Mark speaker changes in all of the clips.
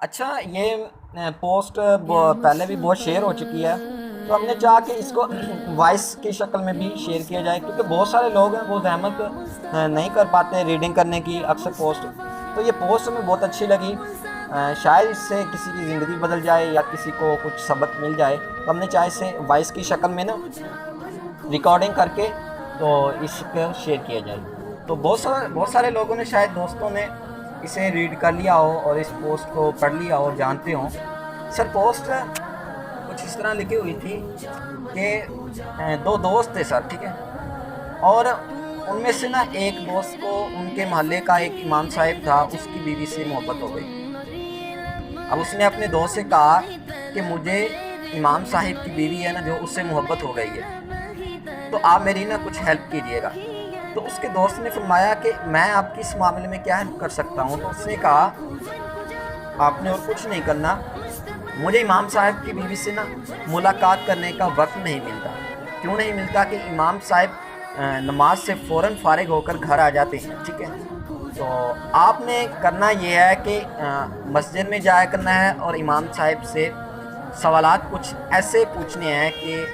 Speaker 1: اچھا یہ پوسٹ پہلے بھی بہت شیئر ہو چکی ہے، تو ہم نے چاہا کہ اس کو وائس کی شکل میں بھی شیئر کیا جائے، کیونکہ بہت سارے لوگ ہیں وہ زحمت نہیں کر پاتے ریڈنگ کرنے کی اکثر پوسٹ. تو یہ پوسٹ ہمیں بہت اچھی لگی، شاید اس سے کسی کی زندگی بدل جائے یا کسی کو کچھ سبق مل جائے. تو ہم نے چاہا اسے وائس کی شکل میں نا ریکارڈنگ کر کے تو اس کو شیئر کیا جائے. تو بہت سارے لوگوں نے، شاید دوستوں نے اسے ریڈ کر لیا ہو اور اس پوسٹ کو پڑھ لیا ہو، جانتے ہوں. سر پوسٹ کچھ اس طرح لکھی ہوئی تھی کہ دو دوست تھے سر، ٹھیک ہے، اور ان میں سے نا ایک دوست کو ان کے محلے کا ایک امام صاحب تھا، اس کی بیوی سے محبت ہو گئی. اب اس نے اپنے دوست سے کہا کہ مجھے امام صاحب کی بیوی ہے نا جو، اس سے محبت ہو گئی ہے، تو آپ میری نا کچھ ہیلپ کیجئے گا. تو اس کے دوست نے فرمایا کہ میں آپ کی اس معاملے میں کیا ہیلپ کر سکتا ہوں. تو اس نے کہا آپ نے اور کچھ نہیں کرنا، مجھے امام صاحب کی بیوی سے نا ملاقات کرنے کا وقت نہیں ملتا. کیوں نہیں ملتا؟ کہ امام صاحب نماز سے فوراً فارغ ہو کر گھر آ جاتے ہیں، ٹھیک ہے. تو آپ نے کرنا یہ ہے کہ مسجد میں جایا کرنا ہے اور امام صاحب سے سوالات کچھ ایسے پوچھنے ہیں کہ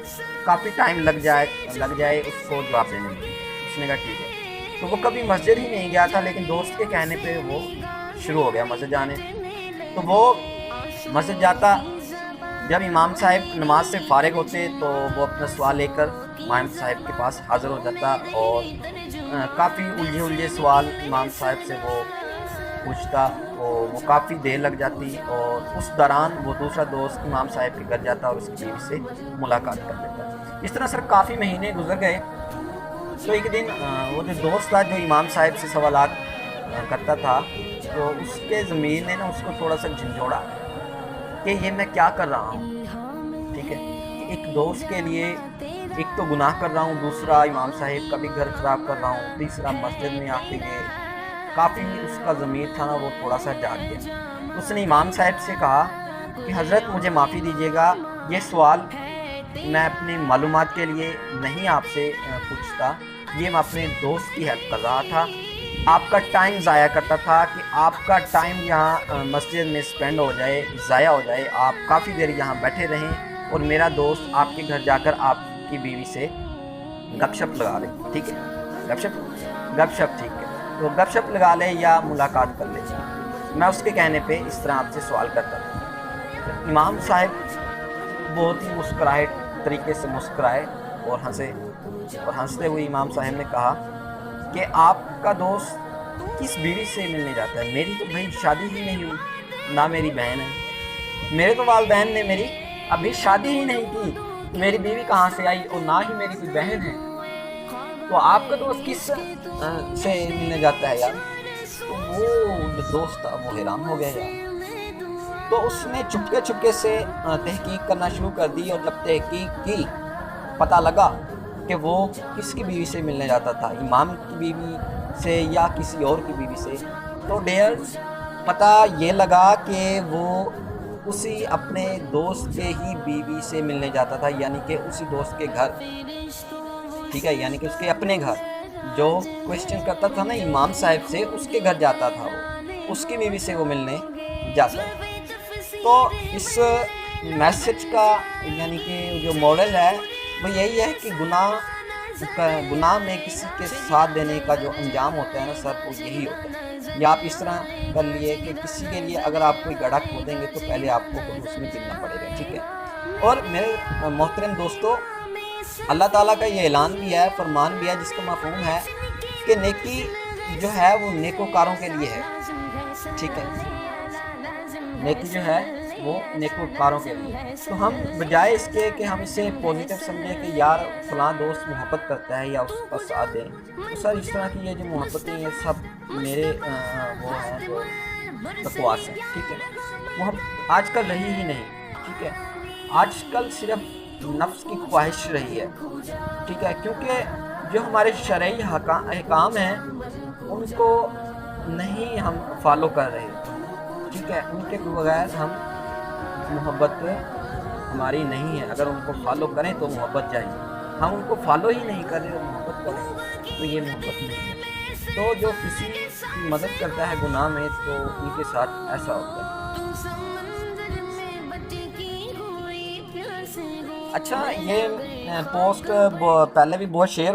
Speaker 1: کافی ٹائم لگ جائے اس کو جواب دینے میں. اس نے کہا ٹھیک ہے. تو وہ کبھی مسجد ہی نہیں گیا تھا، لیکن دوست کے کہنے پہ وہ شروع ہو گیا مسجد جانے. تو وہ مسجد جاتا، جب امام صاحب نماز سے فارغ ہوتے تو وہ اپنا سوال لے کر امام صاحب کے پاس حاضر ہو جاتا، اور کافی الجھے سوال امام صاحب سے وہ پوچھتا. وہ کافی دیر لگ جاتی، اور اس دوران وہ دوسرا دوست امام صاحب کے گھر جاتا اور اس کی بیوی سے ملاقات کر لیتا. اس طرح سر کافی مہینے گزر گئے. تو ایک دن وہ جو دوست تھا جو امام صاحب سے سوالات کرتا تھا، تو اس کے ضمیر نے نا اس کو تھوڑا سا جھنجھوڑا کہ یہ میں کیا کر رہا ہوں، ٹھیک ہے. ایک دوست کے لیے ایک تو گناہ کر رہا ہوں، دوسرا امام صاحب کا بھی گھر خراب کر رہا ہوں، تیسرا مسجد میں آ کے یہ کافی اس کا ضمیر تھا نا وہ تھوڑا سا جاگ گیا. اس نے امام صاحب سے کہا کہ حضرت مجھے معافی دیجیے گا، یہ سوال میں اپنی معلومات کے لیے نہیں آپ سے پوچھتا، یہ میں اپنے دوست کی ہیلپ کر رہا تھا. آپ کا ٹائم ضائع کرتا تھا کہ آپ کا ٹائم یہاں مسجد میں سپینڈ ہو جائے، ضائع ہو جائے، آپ کافی دیر یہاں بیٹھے رہیں اور میرا دوست آپ کے گھر جا کر آپ کی بیوی سے گپ شپ لگا لے، ٹھیک ہے. گپ شپ ٹھیک ہے، تو گپ شپ لگا لے یا ملاقات کر لے. میں اس کے کہنے پہ اس طرح آپ سے سوال کرتا تھا. امام صاحب بہت ہی مسکرائے طریقے سے مسکرائے اور ہنستے ہوئے امام صاحب نے کہا کہ آپ کا دوست کس بیوی سے ملنے جاتا ہے؟ میری تو بھائی شادی ہی نہیں ہوئی، نہ میری بہن ہے، میرے تو والدین نے میری ابھی شادی ہی نہیں کی، میری بیوی کہاں سے آئی اور نہ ہی میری کوئی بہن ہے، تو آپ کا دوست کس سے ملنے جاتا ہے یار؟ تو وہ جو دوست تھا وہ حیران ہو گیا یار. تو اس نے چپکے سے تحقیق کرنا شروع کر دی، اور جب تحقیق کی پتہ لگا کہ وہ کس کی بیوی سے ملنے جاتا تھا، امام کی بیوی سے یا کسی اور کی بیوی سے. تو ڈیئرز پتہ یہ لگا کہ وہ اسی اپنے دوست کے ہی بیوی سے ملنے جاتا تھا، یعنی کہ اسی دوست کے گھر، ٹھیک ہے، یعنی کہ اس کے اپنے گھر. جو کویسچن کرتا تھا نا امام صاحب سے، اس کے گھر جاتا تھا، وہ اس کی بیوی سے وہ ملنے جاتا ہے. تو اس میسج کا یعنی کہ جو ماڈل ہے وہ یہی ہے کہ گناہ میں کسی کے ساتھ دینے کا جو انجام ہوتا ہے نا سر، وہ یہی ہوتا ہے. یا آپ اس طرح کر لیے کہ کسی کے لیے اگر آپ کوئی گڑھا کھودیں گے تو پہلے آپ کو خود اس میں گرنا پڑے گا، ٹھیک ہے. اور میرے محترم دوستو، اللہ تعالیٰ کا یہ اعلان بھی ہے، فرمان بھی ہے، جس کا مفہوم ہے کہ نیکی جو ہے وہ نیکوکاروں کے لیے ہے، ٹھیک ہے. نیکی جو ہے وہ نیکوکاروں کے لیے. تو ہم بجائے اس کے کہ ہم اسے پوزیٹیو سمجھیں کہ یار فلاں دوست محبت کرتا ہے یا اس کا ساتھ دیں، تو سر اس طرح کی یہ جو محبتیں یہ سب میرے وہ ہیں جو بکواس ہیں، ٹھیک ہے. وہ آج کل رہی ہی نہیں، ٹھیک ہے. آج کل صرف نفس کی خواہش رہی ہے، ٹھیک ہے، کیونکہ جو ہمارے شرعی احکام ہیں ان کو نہیں ہم فالو کر رہے، ٹھیک ہے. ان کے بغیر ہم محبت ہماری نہیں ہے. اگر ان کو فالو کریں تو محبت جائے، ہم ان کو فالو ہی نہیں کر رہے اور محبت کریں تو یہ محبت نہیں ہے. تو جو کسی کی مدد کرتا ہے گناہ میں تو ان کے ساتھ ایسا ہوتا ہے. اچھا یہ پوسٹ پہلے بھی بہت شیئر